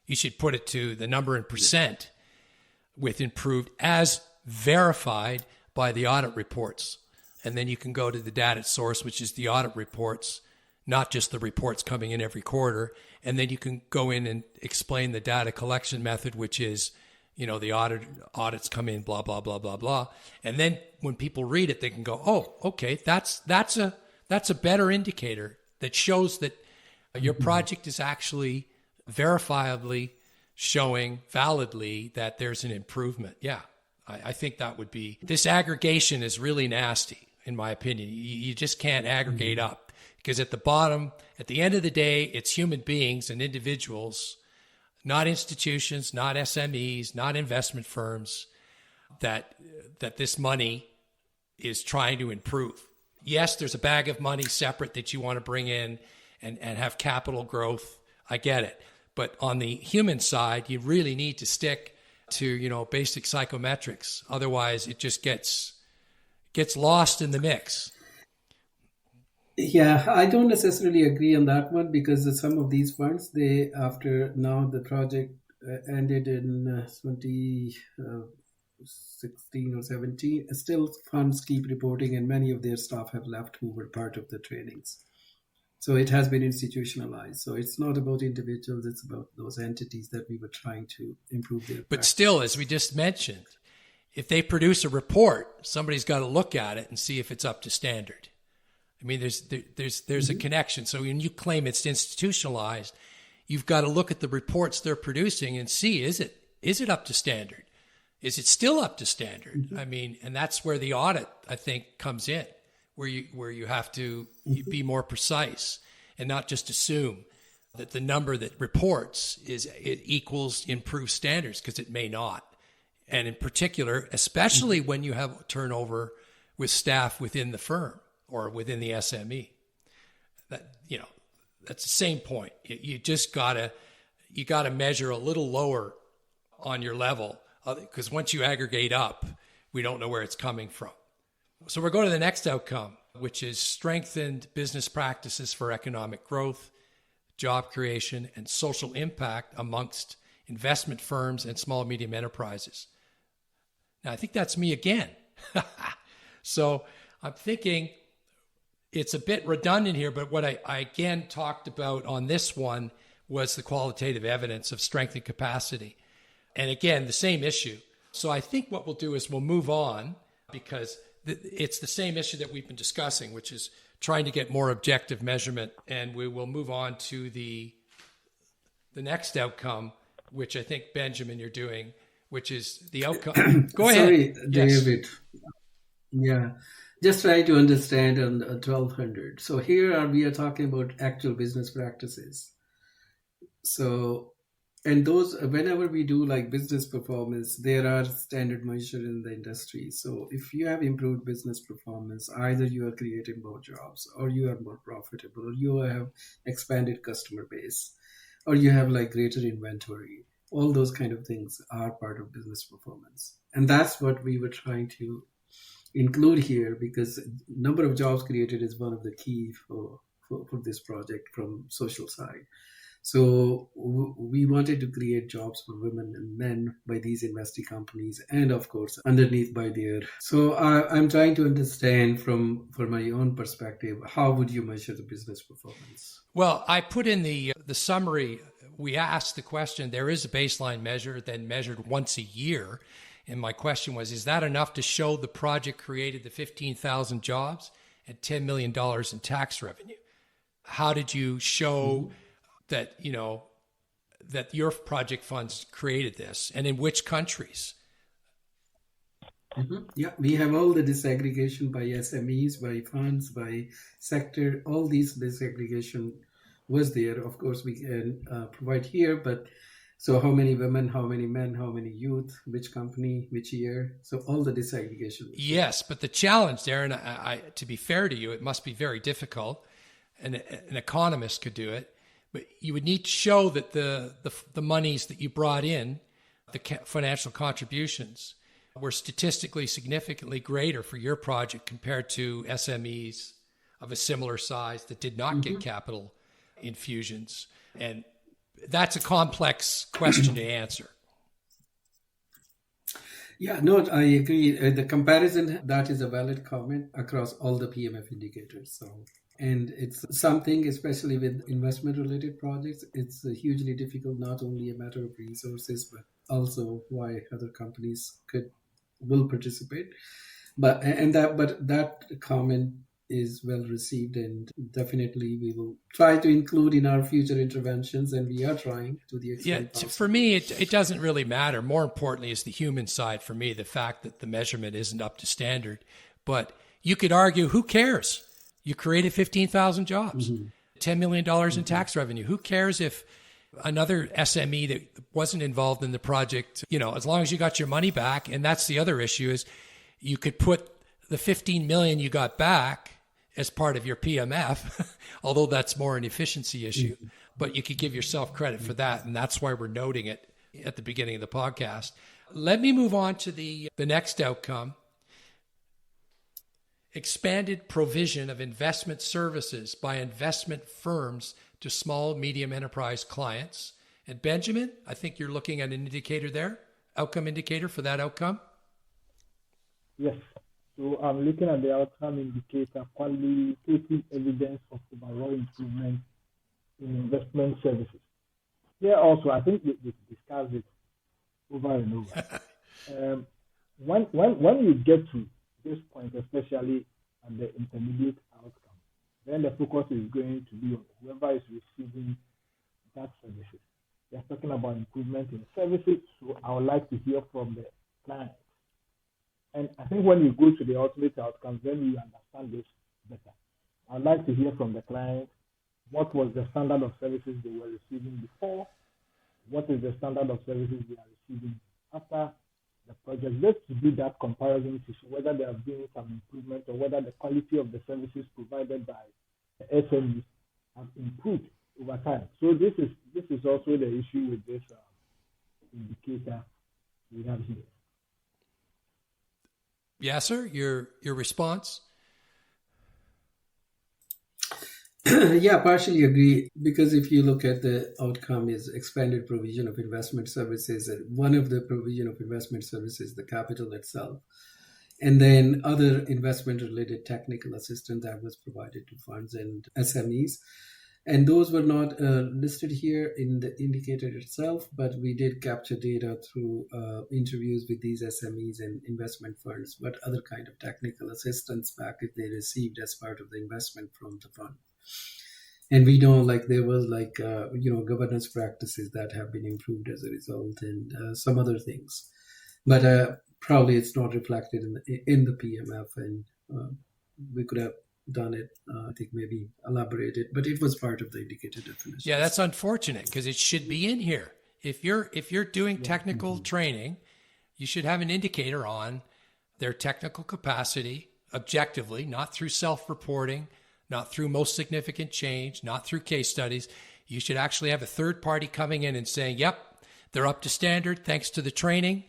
Speaker 1: You should put it to the number in percent with improved as verified by the audit reports. And then you can go to the data source, which is the audit reports, not just the reports coming in every quarter. And then you can go in and explain the data collection method, which is, the audits come in, blah, blah, blah, blah, blah. And then when people read it, they can go, oh, okay, that's a better indicator that shows that your project is actually verifiably showing validly that there's an improvement. Yeah, I think that would be, this aggregation is really nasty, in my opinion. You just can't aggregate up, because at the end of the day, it's human beings and individuals, not institutions, not SMEs, not investment firms, that this money is trying to improve. Yes, there's a bag of money separate that you want to bring in and have capital growth. I get it. But on the human side, you really need to stick to, basic psychometrics. Otherwise, it just gets lost in the mix.
Speaker 3: Yeah, I don't necessarily agree on that one, because some of these funds, after now the project ended in 2016 or 17, still funds keep reporting, and many of their staff have left who were part of the trainings. So it has been institutionalized. So it's not about individuals, it's about those entities that we were trying to improve their practice.
Speaker 1: But still, as we just mentioned, if they produce a report, somebody's got to look at it and see if it's up to standard. I mean, there's a connection. So when you claim it's institutionalized, you've got to look at the reports they're producing and see, is it up to standard? Is it still up to standard? I mean, and that's where the audit, I think, comes in, where you have to be more precise and not just assume that the number that reports it equals improved standards, because it may not. And in particular, especially when you have turnover with staff within the firm or within the SME, that's the same point. You just gotta measure a little lower on your level, because once you aggregate up, we don't know where it's coming from. So we're going to the next outcome, which is strengthened business practices for economic growth, job creation, and social impact amongst investment firms and small and medium enterprises. Now, I think that's me again. So I'm thinking it's a bit redundant here, but what I again talked about on this one was the qualitative evidence of strength and capacity. And again, the same issue. So I think what we'll do is we'll move on, because it's the same issue that we've been discussing, which is trying to get more objective measurement. And we will move on to the next outcome, which I think, Benjamin, you're doing, which is the outcome. Go ahead.
Speaker 3: Sorry, David. Yes. Yeah. Just try to understand on 1200. So here we are talking about actual business practices. So And those, whenever we do like business performance, there are standard measures in the industry. So if you have improved business performance, either you are creating more jobs, or you are more profitable, or you have expanded customer base, or you have like greater inventory. All those kind of things are part of business performance. And that's what we were trying to include here, because number of jobs created is one of the key for this project from social side. So we wanted to create jobs for women and men by these investee companies, and of course underneath by their. So I'm trying to understand from my own perspective, how would you measure the business performance?
Speaker 1: Well, I put in the summary. We asked the question. There is a baseline measure, then measured once a year. And my question was, is that enough to show the project created the 15,000 jobs and $10 million in tax revenue? How did you show that, that your project funds created this, and in which countries?
Speaker 3: Yeah, we have all the disaggregation by SMEs, by funds, by sector. All these disaggregation was there. Of course, we can provide here, but so how many women, how many men, how many youth, which company, which year. So all the disaggregation.
Speaker 1: Yes, but the challenge there, and I, to be fair to you, it must be very difficult. An economist could do it, but you would need to show that the monies that you brought in, the financial contributions, were statistically significantly greater for your project compared to SMEs of a similar size that did not get capital infusions. And that's a complex question to answer.
Speaker 3: Yeah, no, I agree. The comparison, that is a valid comment across all the PMF indicators. So, and it's something, especially with investment-related projects, it's hugely difficult, not only a matter of resources, but also why other companies will participate. But that comment is well received, and definitely we will try to include in our future interventions, and we are trying to the extent possible.
Speaker 1: For me, it doesn't really matter. More importantly is the human side for me, the fact that the measurement isn't up to standard. But you could argue, who cares? You created 15,000 jobs, $10 million in tax revenue. Who cares if another SME that wasn't involved in the project, as long as you got your money back. And that's the other issue, is you could put the 15 million you got back as part of your PMF, although that's more an efficiency issue, but you could give yourself credit for that. And that's why we're noting it at the beginning of the podcast. Let me move on to the next outcome. Expanded provision of investment services by investment firms to small, medium enterprise clients. And Benjamin, I think you're looking at an indicator there, outcome indicator for that outcome.
Speaker 2: Yes. So I'm looking at the outcome indicator, qualitative evidence of overall improvement in investment services. Here also, I think we discussed it over and over. When you get to this point, especially at the intermediate outcome, then the focus is going to be on whoever is receiving that services. They're talking about improvement in services, so I would like to hear from the client. And I think when you go to the ultimate outcomes, then you understand this better. I'd like to hear from the client, what was the standard of services they were receiving before? What is the standard of services they are receiving after the project? Just to do that comparison to see whether there have been some improvement, or whether the quality of the services provided by the SMEs have improved over time. So this is also the issue with this indicator we have here.
Speaker 1: Yes, sir. Your response?
Speaker 3: Yeah, partially agree, because if you look at the outcome is expanded provision of investment services, and one of the provision of investment services, the capital itself, and then other investment related technical assistance that was provided to funds and SMEs. And those were not listed here in the indicator itself, but we did capture data through interviews with these SMEs and investment funds, what other kind of technical assistance package they received as part of the investment from the fund. And we know there was governance practices that have been improved as a result, and some other things. But probably it's not reflected in the PMF, and we could have done it, I think maybe elaborated, but it was part of the indicator definition.
Speaker 1: Yeah, that's unfortunate, because it should be in here. If you're doing technical training, you should have an indicator on their technical capacity objectively, not through self-reporting, not through most significant change, not through case studies. You should actually have a third party coming in and saying, yep, they're up to standard thanks to the training.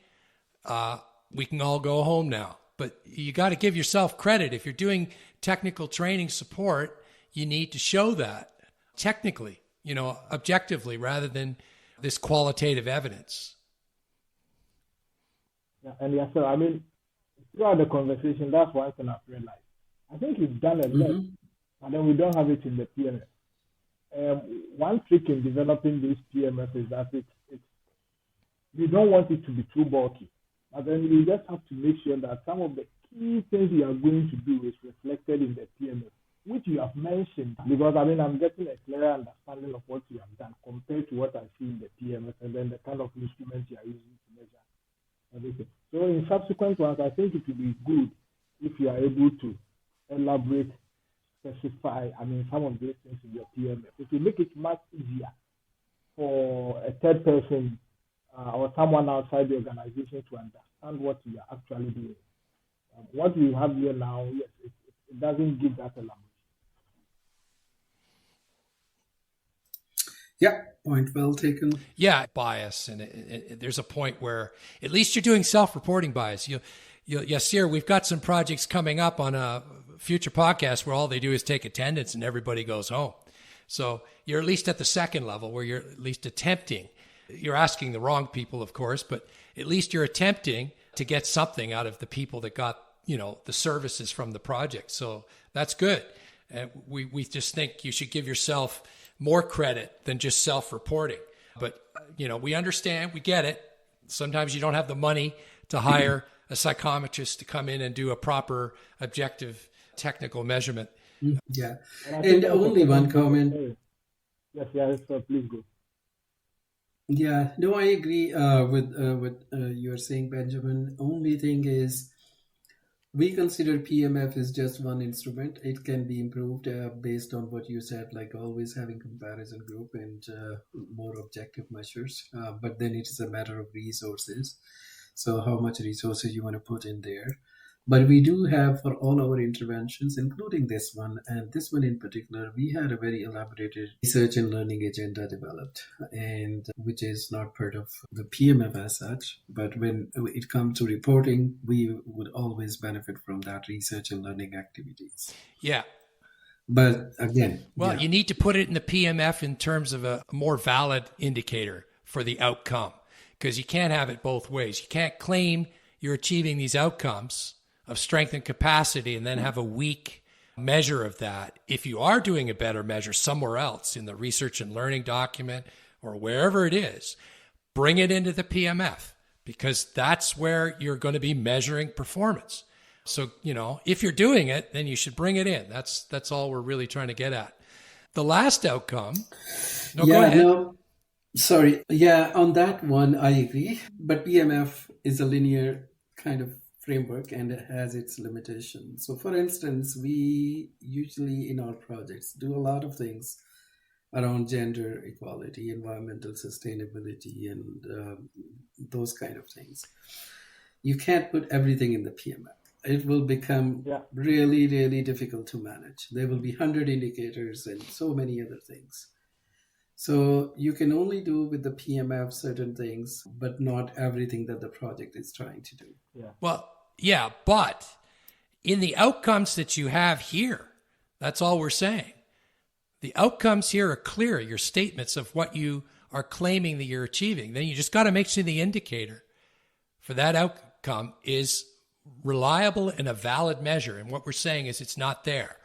Speaker 1: We can all go home now. But you got to give yourself credit. If you're doing technical training support, you need to show that technically, objectively, rather than this qualitative evidence.
Speaker 2: Yeah, and yes, sir. I mean, throughout the conversation, that's one thing I've realized. I think you've done a lot, but then we don't have it in the PMF. One trick in developing this PMF is that you don't want it to be too bulky. But then you just have to make sure that some of the key things you are going to do is reflected in the PMF, which you have mentioned. Because, I'm getting a clearer understanding of what you have done compared to what I see in the PMF and then the kind of instruments you are using to measure everything. So in subsequent ones, I think it will be good if you are able to elaborate, specify, some of these things in your PMF. It will make it much easier for a third person or someone outside the organization to understand what you are actually doing. What we have here now, yes, it doesn't give that elaboration.
Speaker 3: Yeah, point well taken.
Speaker 1: Yeah, bias. And there's a point where at least you're doing self-reporting bias. Yes, sir, we've got some projects coming up on a future podcast where all they do is take attendance and everybody goes home. So you're at least at the second level where you're at least attempting. You're asking the wrong people, of course, but at least you're attempting to get something out of the people that got, the services from the project. So that's good. And we just think you should give yourself more credit than just self-reporting. But, we understand, we get it. Sometimes you don't have the money to hire a psychometrist to come in and do a proper objective technical measurement.
Speaker 3: Yeah. And only one comment.
Speaker 2: Yes, please go.
Speaker 3: Yeah, no, I agree with what you're saying, Benjamin. Only thing is, we consider PMF is just one instrument. It can be improved based on what you said, like always having comparison group and more objective measures. But then it is a matter of resources. So how much resources you want to put in there. But we do have for all our interventions, including this one, and this one in particular, we had a very elaborated research and learning agenda developed, and which is not part of the PMF as such. But when it comes to reporting, we would always benefit from that research and learning activities.
Speaker 1: Yeah.
Speaker 3: But again,
Speaker 1: you need to put it in the PMF in terms of a more valid indicator for the outcome, because you can't have it both ways. You can't claim you're achieving these outcomes of strength and capacity and then have a weak measure of that. If you are doing a better measure somewhere else in the research and learning document or wherever it is, bring it into the PMF, because that's where you're going to be measuring performance. So, if you're doing it, then you should bring it in. That's all we're really trying to get at. The last outcome. Go ahead.
Speaker 3: Sorry. Yeah, on that one, I agree. But PMF is a linear kind of framework and it has its limitations. So for instance, we usually in our projects do a lot of things around gender equality, environmental sustainability, and those kind of things. You can't put everything in the PMF. It will become really, really difficult to manage. There will be 100 indicators and so many other things. So you can only do with the PMF certain things, but not everything that the project is trying to do.
Speaker 2: Yeah.
Speaker 1: Well, yeah, but in the outcomes that you have here, that's all we're saying. The outcomes here are clear, your statements of what you are claiming that you're achieving. Then you just got to make sure the indicator for that outcome is reliable and a valid measure. And what we're saying is it's not there.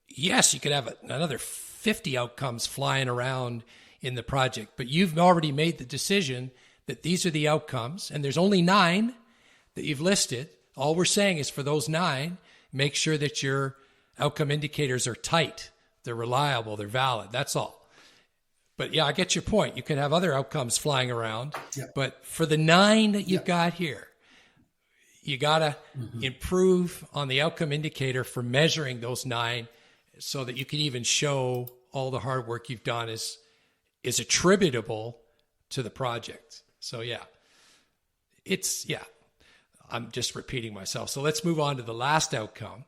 Speaker 1: Yes, you could have another 50 outcomes flying around in the project, but you've already made the decision that these are the outcomes, and there's only 9 that you've listed. All we're saying is for those 9, make sure that your outcome indicators are tight, they're reliable, they're valid. That's all. But yeah, I get your point. You can have other outcomes flying around, but for the 9 that you've got here, you got to improve on the outcome indicator for measuring those 9 so that you can even show all the hard work you've done is attributable to the project. So I'm just repeating myself. So let's move on to the last outcome.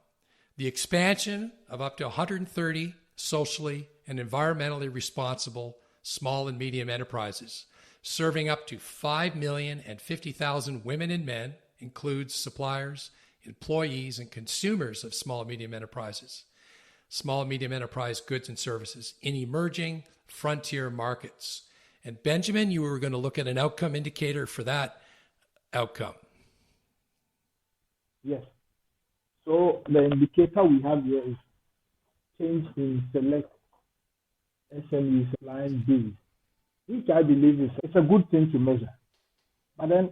Speaker 1: The expansion of up to 130 socially and environmentally responsible small and medium enterprises, serving up to 5,050,000 women and men, includes suppliers, employees, and consumers of small and medium enterprises, small and medium enterprise goods and services in emerging frontier markets. And Benjamin, you were going to look at an outcome indicator for that outcome.
Speaker 2: Yes. So the indicator we have here is change in select SMEs client base, which I believe it's a good thing to measure. But then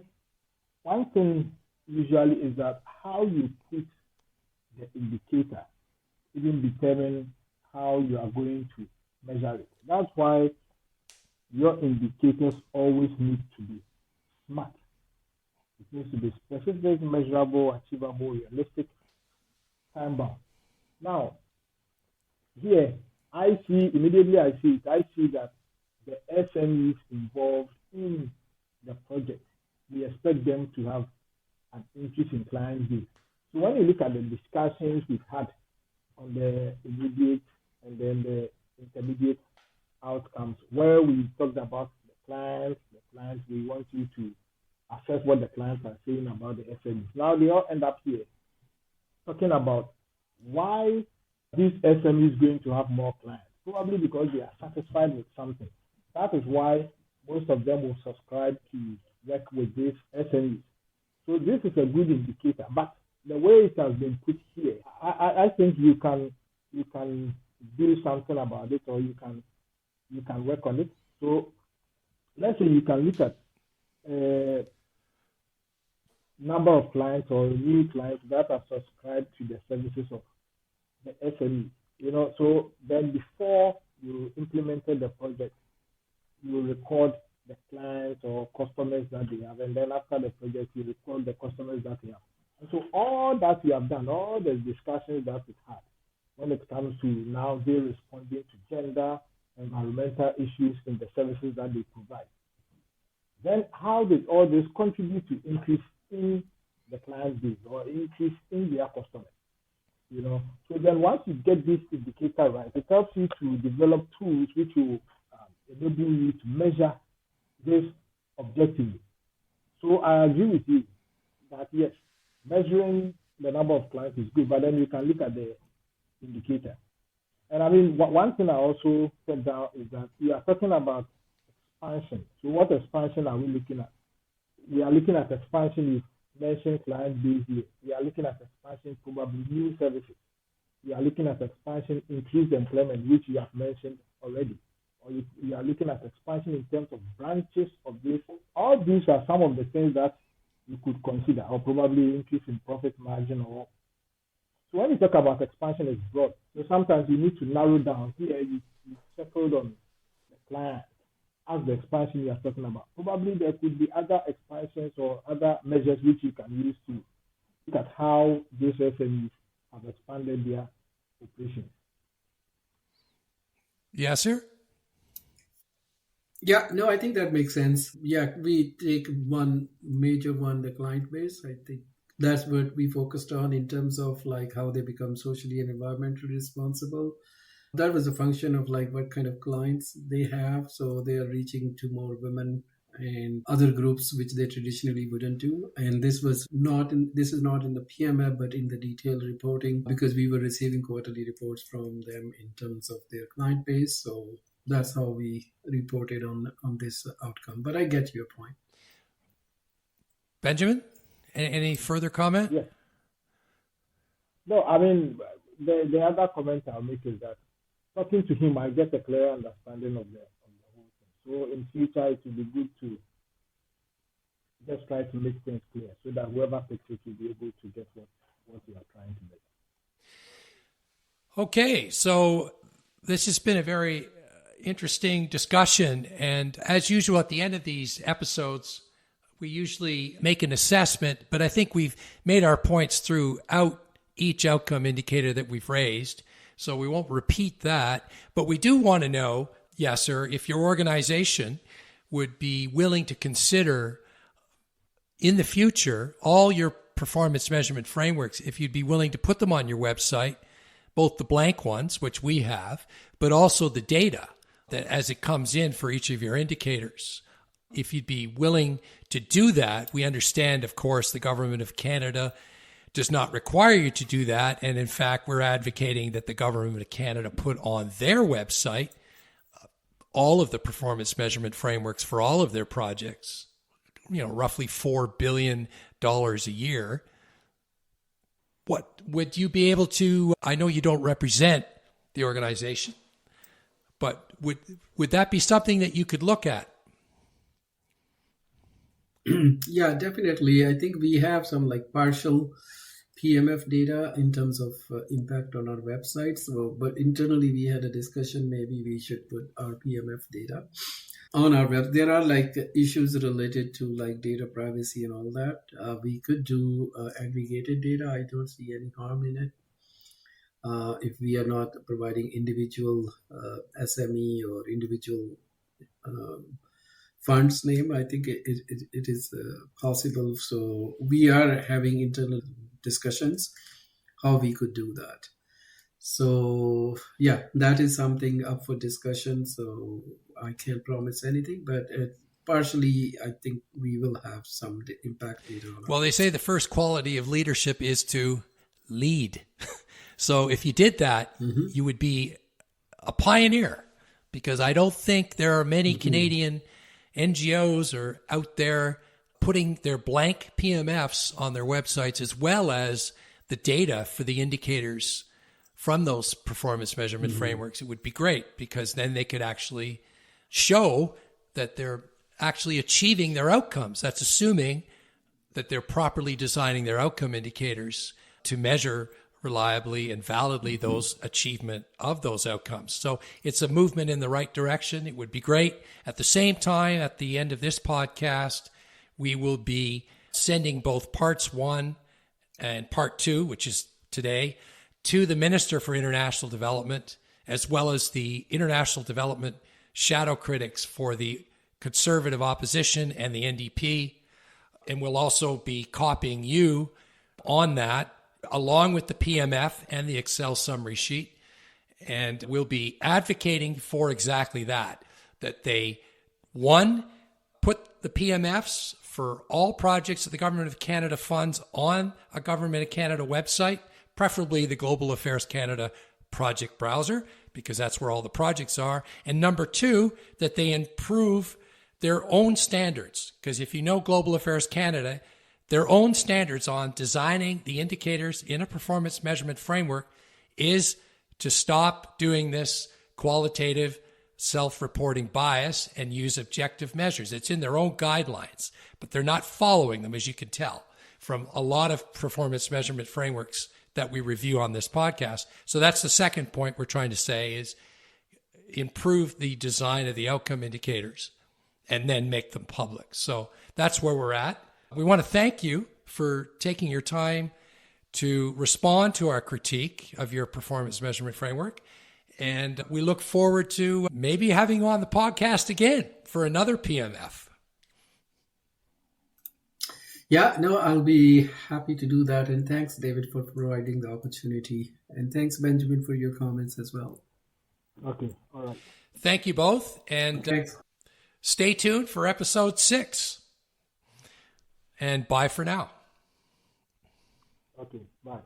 Speaker 2: one thing usually is that how you put the indicator even determine how you are going to measure it. That's why your indicators always need to be smart. It needs to be specific, measurable, achievable, realistic, time-bound. Now, here, I see that the SMEs involved in the project, we expect them to have an increase in client base. So when you look at the discussions we've had on the immediate and then the intermediate outcomes, where we talked about the clients, we want you to assess what the clients are saying about the SMEs. Now they all end up here talking about why this SME is going to have more clients. Probably because they are satisfied with something. That is why most of them will subscribe to work with these SMEs. So this is a good indicator. But the way it has been put here, I think you can do something about it, or you can work on it. So let's say you can look at number of clients or new clients that are subscribed to the services of the SME. So then before you implemented the project, you record the clients or customers that they have, and then after the project, you record the customers that they have. And so all that you have done, all the discussions that we've had, when it comes to now they responding to gender, environmental issues in the services that they provide, then how did all this contribute to increase in the client base or increase in their customers? So then once you get this indicator right, it helps you to develop tools which will enable you to measure this objectively. So I agree with you that yes, measuring the number of clients is good, but then you can look at the indicator. And I mean, one thing I also said down is that we are talking about expansion. So what expansion are we looking at? We are looking at expansion. You mentioned client base here. We are looking at expansion, probably new services. We are looking at expansion, increased employment, which you have mentioned already. Or we are looking at expansion in terms of branches of this. All these are some of the things that you could consider, or probably increase in profit margin. So when you talk about expansion, it's broad. So sometimes you need to narrow down. Here you settled on the client as the expansion you are talking about. Probably there could be other expansions or other measures which you can use to look at how these SMEs have expanded their operations.
Speaker 1: Yes, sir.
Speaker 3: Yeah, no, I think that makes sense. Yeah, we take one major one, the client base. I think that's what we focused on in terms of like how they become socially and environmentally responsible. That was a function of like what kind of clients they have. So they are reaching to more women and other groups which they traditionally wouldn't do. And this is not in the PMF, but in the detailed reporting, because we were receiving quarterly reports from them in terms of their client base. So that's how we reported on this outcome. But I get your point.
Speaker 1: Benjamin, any further comment?
Speaker 2: Yes. No, I mean, the other comment I'll make is that talking to him, I get a clear understanding of the whole thing. So in future, it will be good to just try to make things clear so that whoever takes it will be able to get what you are trying to make.
Speaker 1: Okay, so this has been a very interesting discussion. And as usual, at the end of these episodes, we usually make an assessment, but I think we've made our points throughout each outcome indicator that we've raised. So we won't repeat that, but we do want to know, yes, sir, if your organization would be willing to consider in the future all your performance measurement frameworks, if you'd be willing to put them on your website, both the blank ones, which we have, but also the data that as it comes in for each of your indicators. If you'd be willing to do that, we understand, of course, the Government of Canada does not require you to do that. And in fact, we're advocating that the Government of Canada put on their website all of the performance measurement frameworks for all of their projects, roughly $4 billion a year. What would you be able to, I know you don't represent the organization, but would that be something that you could look at?
Speaker 3: Yeah, definitely. I think we have some partial PMF data in terms of impact on our website. So, but internally we had a discussion, maybe we should put our PMF data on our web. There are issues related to data privacy and all that. We could do aggregated data. I don't see any harm in it. If we are not providing individual SME or individual fund's name, I think it is possible. So we are having internal discussions how we could do that. So yeah, that is something up for discussion. So I can't promise anything, but partially I think we will have some impact later on.
Speaker 1: Well, they say the first quality of leadership is to lead. So if you did that, you would be a pioneer, because I don't think there are many Canadian NGOs are out there putting their blank PMFs on their websites, as well as the data for the indicators from those performance measurement frameworks. It would be great, because then they could actually show that they're actually achieving their outcomes. That's assuming that they're properly designing their outcome indicators to measure reliably and validly those achievement of those outcomes. So it's a movement in the right direction. It would be great. At the same time, at the end of this podcast, we will be sending both parts 1 and part 2, which is today, to the Minister for International Development, as well as the International Development shadow critics for the Conservative opposition and the NDP. And we'll also be copying you on that, along with the PMF and the Excel summary sheet. And we'll be advocating for exactly that they, 1, put the PMFs for all projects that the Government of Canada funds on a Government of Canada website, preferably the Global Affairs Canada project browser, because that's where all the projects are. And number 2, that they improve their own standards. Because if you know Global Affairs Canada, their own standards on designing the indicators in a performance measurement framework is to stop doing this qualitative self-reporting bias and use objective measures. It's in their own guidelines, but they're not following them, as you can tell from a lot of performance measurement frameworks that we review on this podcast. So that's the second point we're trying to say, is improve the design of the outcome indicators and then make them public. So that's where we're at. We want to thank you for taking your time to respond to our critique of your performance measurement framework. And we look forward to maybe having you on the podcast again for another PMF.
Speaker 3: Yeah, no, I'll be happy to do that. And thanks, David, for providing the opportunity. And thanks, Benjamin, for your comments as well.
Speaker 2: Okay, all right.
Speaker 1: Thank you both. And
Speaker 3: thanks.
Speaker 1: Stay tuned for episode 6. And bye for now.
Speaker 2: Okay, bye.